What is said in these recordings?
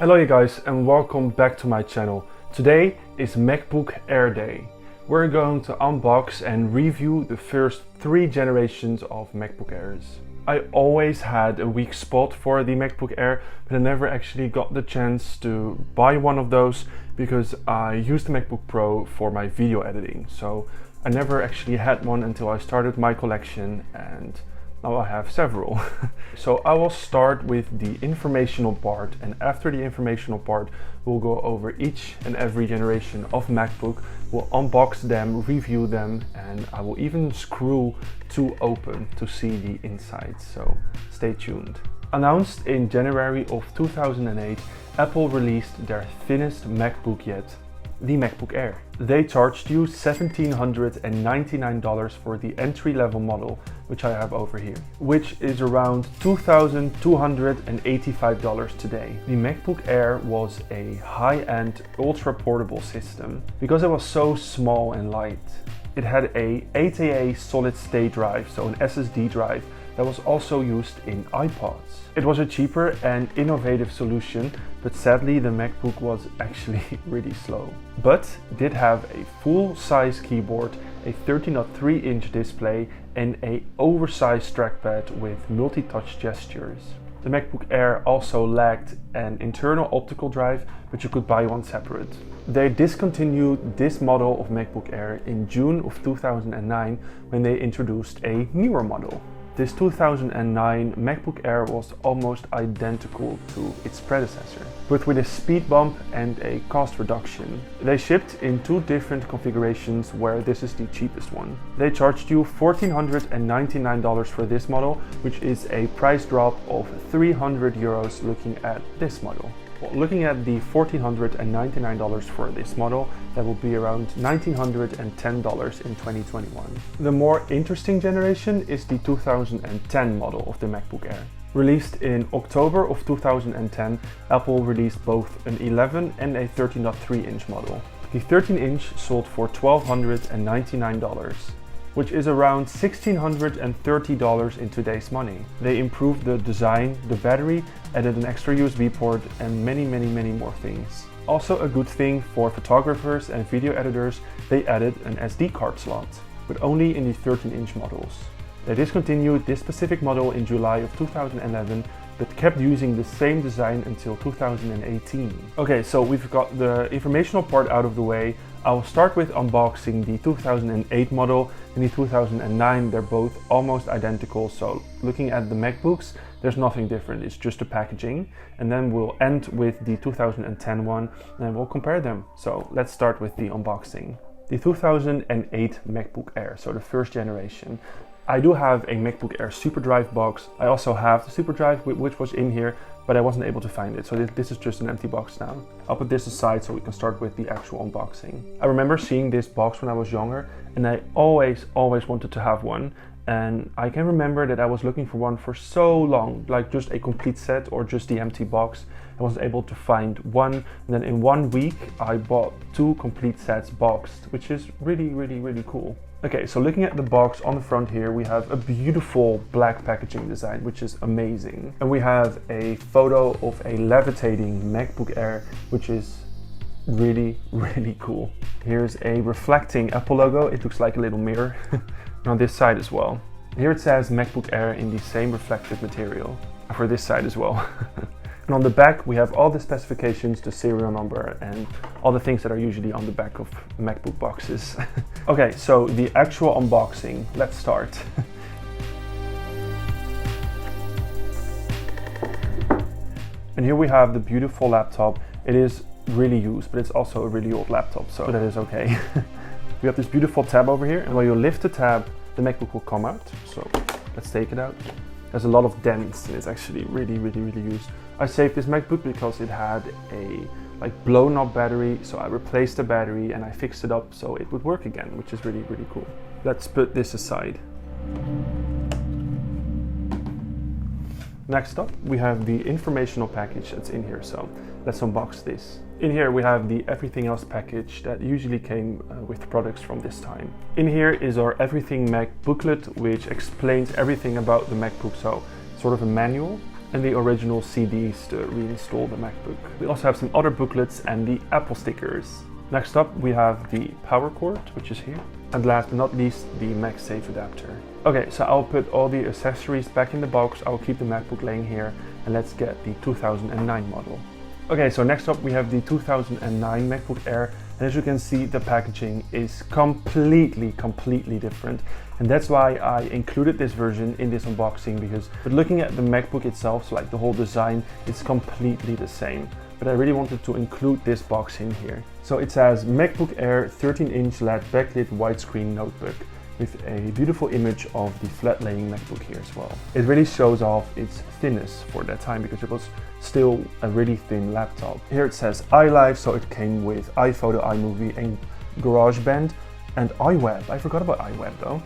Hello you guys and welcome back to my channel. Today is MacBook Air Day. We're going to unbox and review the first 3 generations of MacBook Airs. I always had a weak spot for the MacBook Air, but I never actually got the chance to buy one of those because I used the MacBook Pro for my video editing. So I never actually had one until I started my collection, and now I have several. So I will start with the informational part, and after the informational part we'll go over each and every generation of MacBook. We'll unbox them, review them, and I will even screw 2 open to see the insides, so stay tuned. Announced in January of 2008, Apple released their thinnest MacBook yet, the MacBook Air. They charged you $1,799 for the entry-level model, which I have over here, which is around $2,285 today. The MacBook Air was a high-end, ultra-portable system because it was so small and light. It had a 8AA solid-state drive, so an SSD drive, that was also used in iPods. It was a cheaper and innovative solution, but sadly the MacBook was actually really slow. But did have a full-size keyboard, a 13.3-inch display, and an oversized trackpad with multi-touch gestures. The MacBook Air also lacked an internal optical drive, but you could buy one separate. They discontinued this model of MacBook Air in June of 2009 when they introduced a newer model. This 2009 MacBook Air was almost identical to its predecessor, but with a speed bump and a cost reduction. They shipped in 2 different configurations, where this is the cheapest one. They charged you $1,499 for this model, which is a price drop of €300 looking at this model. Well, looking at the $1,499 for this model, that will be around $1,910 in 2021. The more interesting generation is the 2010 model of the MacBook Air. Released in October of 2010, Apple released both an 11 and a 13.3-inch model. The 13-inch sold for $1,299. which is around $1,630 in today's money. They improved the design, the battery, added an extra USB port, and many more things. Also a good thing for photographers and video editors, they added an SD card slot, but only in the 13-inch models. They discontinued this specific model in July of 2011, but kept using the same design until 2018. Okay, so we've got the informational part out of the way. I will start with unboxing the 2008 model and the 2009. They're both almost identical, so looking at the MacBooks, there's nothing different, it's just the packaging. And then we'll end with the 2010 one and we'll compare them. So let's start with the unboxing. The 2008 MacBook Air, so the first generation. I do have a MacBook Air SuperDrive box. I also have the SuperDrive which was in here, but I wasn't able to find it. So this is just an empty box now. I'll put this aside so we can start with the actual unboxing. I remember seeing this box when I was younger, and I always wanted to have one. And I can remember that I was looking for one for so long, like just a complete set or just the empty box. I wasn't able to find one, and then in 1 week I bought 2 complete sets boxed, which is really cool. Okay, so looking at the box on the front here, we have a beautiful black packaging design, which is amazing. And we have a photo of a levitating MacBook Air, which is really cool. Here's a reflecting Apple logo. It looks like a little mirror. And on this side as well. Here it says MacBook Air in the same reflective material. For this side as well. And on the back we have all the specifications, the serial number, and all the things that are usually on the back of MacBook boxes. Okay, so the actual unboxing, let's start. And here we have the beautiful laptop. It is really used, but it's also a really old laptop, so that is okay. We have this beautiful tab over here, and when you lift the tab, the MacBook will come out. So let's take it out. There's a lot of dents, and it's actually really used. I saved this MacBook because it had a blown up battery, so I replaced the battery and I fixed it up so it would work again, which is really cool. Let's put this aside. Next up, we have the informational package that's in here, so let's unbox this. In here we have the Everything Else package that usually came with products from this time. In here is our Everything Mac booklet, which explains everything about the MacBook, so sort of a manual. and the original CDs to reinstall the MacBook. We also have some other booklets and the Apple stickers. Next up we have the power cord, which is here. And last but not least, the MagSafe adapter. Okay, so I'll put all the accessories back in the box. I'll keep the MacBook laying here, and let's get the 2009 model. Okay, so next up we have the 2009 MacBook Air, and as you can see, the packaging is completely different. And that's why I included this version in this unboxing, because but looking at the MacBook itself, so like the whole design, it's completely the same. But I really wanted to include this box in here. So it says MacBook Air 13-inch LED backlit widescreen notebook with a beautiful image of the flat laying MacBook here as well. It really shows off its thinness for that time because it was still a really thin laptop. Here it says iLife, so it came with iPhoto, iMovie and GarageBand and iWeb. I forgot about iWeb though.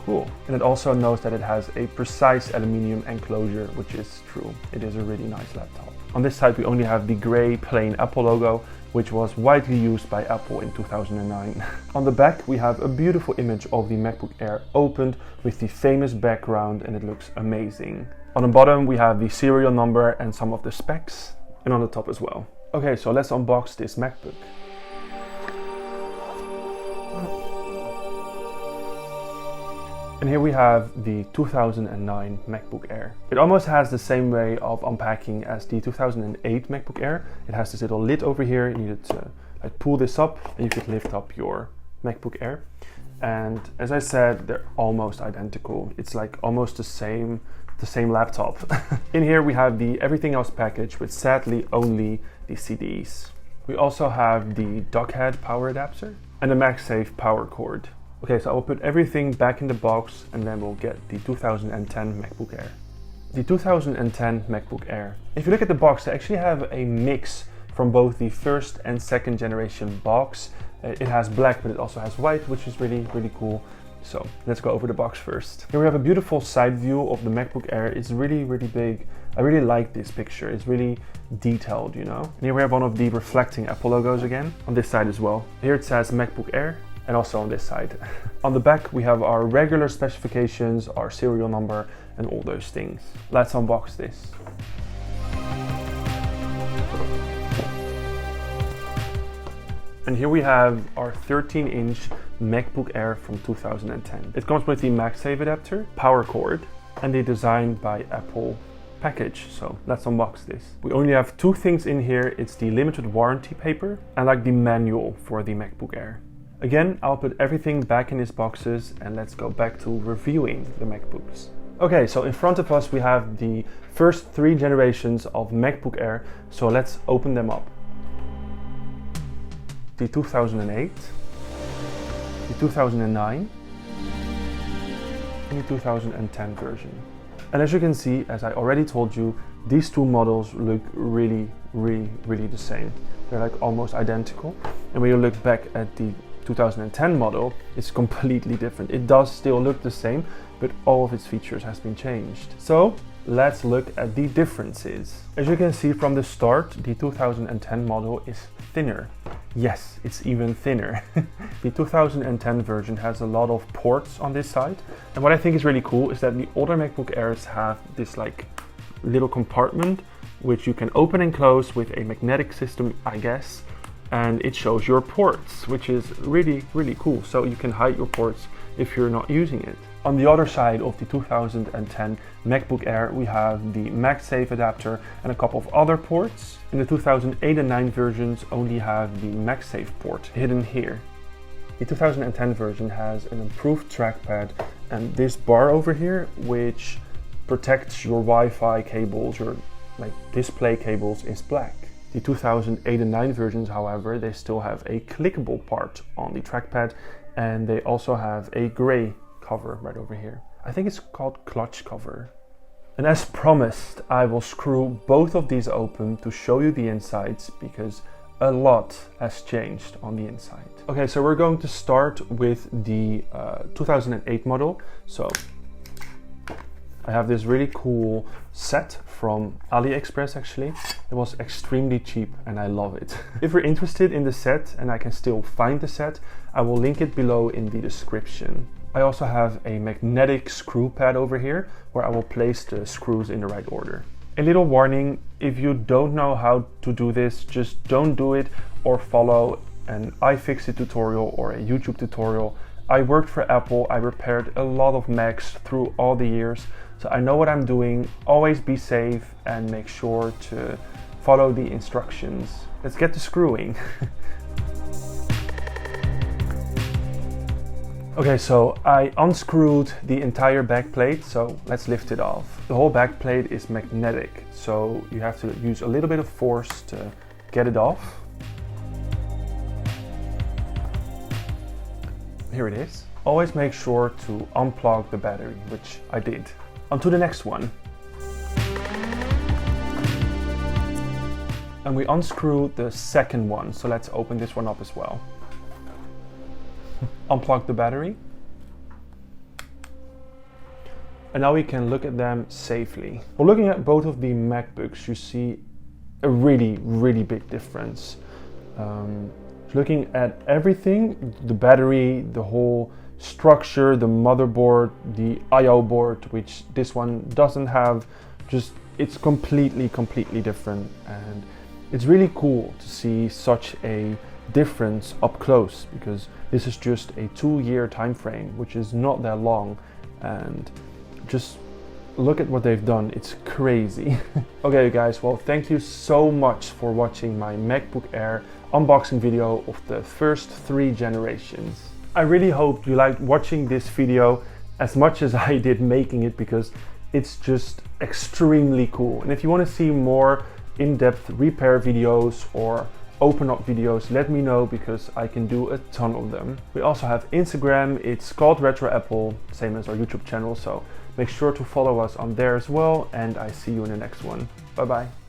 Cool. And it also knows that it has a precise aluminium enclosure, which is true. It is a really nice laptop. On this side we only have the grey plain Apple logo, which was widely used by Apple in 2009. On the back we have a beautiful image of the MacBook Air opened with the famous background, and it looks amazing. On the bottom we have the serial number and some of the specs, and on the top as well. Okay, so let's unbox this MacBook. And here we have the 2009 MacBook Air. It almost has the same way of unpacking as the 2008 MacBook Air. It has this little lid over here. You need to like pull this up and you could lift up your MacBook Air. And as I said, they're almost identical. It's like almost the same laptop. In here we have the everything else package with sadly only the CDs. We also have the dock head power adapter and the MagSafe power cord. Okay, so I will put everything back in the box and then we'll get the 2010 MacBook Air. The 2010 MacBook Air. If you look at the box, they actually have a mix from both the first and second generation box. It has black, but it also has white, which is really cool. So let's go over the box first. Here we have a beautiful side view of the MacBook Air. It's really big. I really like this picture. It's really detailed, you know. And here we have one of the reflecting Apple logos again, on this side as well. Here it says MacBook Air. And also on this side. On the back we have our regular specifications, our serial number and all those things. Let's unbox this. And here we have our 13-inch MacBook Air from 2010. It comes with the MagSafe adapter, power cord and the Designed by Apple package. So let's unbox this. We only have two things in here. It's the limited warranty paper and like the manual for the MacBook Air. Again, I'll put everything back in its boxes and let's go back to reviewing the MacBooks. Okay, so in front of us we have the first 3 generations of MacBook Air, so let's open them up. The 2008, the 2009, and the 2010 version. And as you can see, as I already told you, these two models look really the same. They're like almost identical. And when you look back at the 2010 model, it's completely different. It does still look the same, but all of its features has been changed. So let's look at the differences. As you can see from the start, the 2010 model is thinner. Yes, it's even thinner. The 2010 version has a lot of ports on this side. And what I think is really cool is that the older MacBook Airs have this like little compartment which you can open and close with a magnetic system, I guess. And it shows your ports, which is really cool. So you can hide your ports if you're not using it. On the other side of the 2010 MacBook Air, we have the MagSafe adapter and a couple of other ports. In the 2008 and 9 versions only have the MagSafe port hidden here. The 2010 version has an improved trackpad and this bar over here, which protects your Wi-Fi cables, your like display cables, is black. The 2008 and 9 versions, however, they still have a clickable part on the trackpad and they also have a gray cover right over here. I think it's called clutch cover. And as promised, I will screw both of these open to show you the insides because a lot has changed on the inside. Okay, so we're going to start with the 2008 model. So I have this really cool set from AliExpress actually. It was extremely cheap and I love it. If you're interested in the set and I can still find the set, I will link it below in the description. I also have a magnetic screw pad over here where I will place the screws in the right order. A little warning, if you don't know how to do this, just don't do it or follow an iFixit tutorial or a YouTube tutorial. I worked for Apple, I repaired a lot of Macs through all the years, so I know what I'm doing. Always be safe and make sure to follow the instructions. Let's get to screwing. Okay, so I unscrewed the entire backplate, so let's lift it off. The whole backplate is magnetic, so you have to use a little bit of force to get it off. Here it is. Always make sure to unplug the battery, which I did. On to the next one. And we unscrew the second one, so let's open this one up as well. Unplug the battery. And now we can look at them safely. Well, looking at both of the MacBooks, you see a really big difference. Looking at everything, the battery, the whole structure, the motherboard, the I/O board, which this one doesn't have, just it's completely different. And it's really cool to see such a difference up close, because this is just a 2-year time frame, which is not that long, and just look at what they've done. It's crazy. Okay guys, well, thank you so much for watching my MacBook Air unboxing video of the first 3 generations. I really hope you liked watching this video as much as I did making it, because it's just extremely cool. And if you want to see more in-depth repair videos or open up videos, let me know, because I can do a ton of them. We also have Instagram, it's called Retr0Apple, same as our YouTube channel, so make sure to follow us on there as well, and I see you in the next one. Bye bye.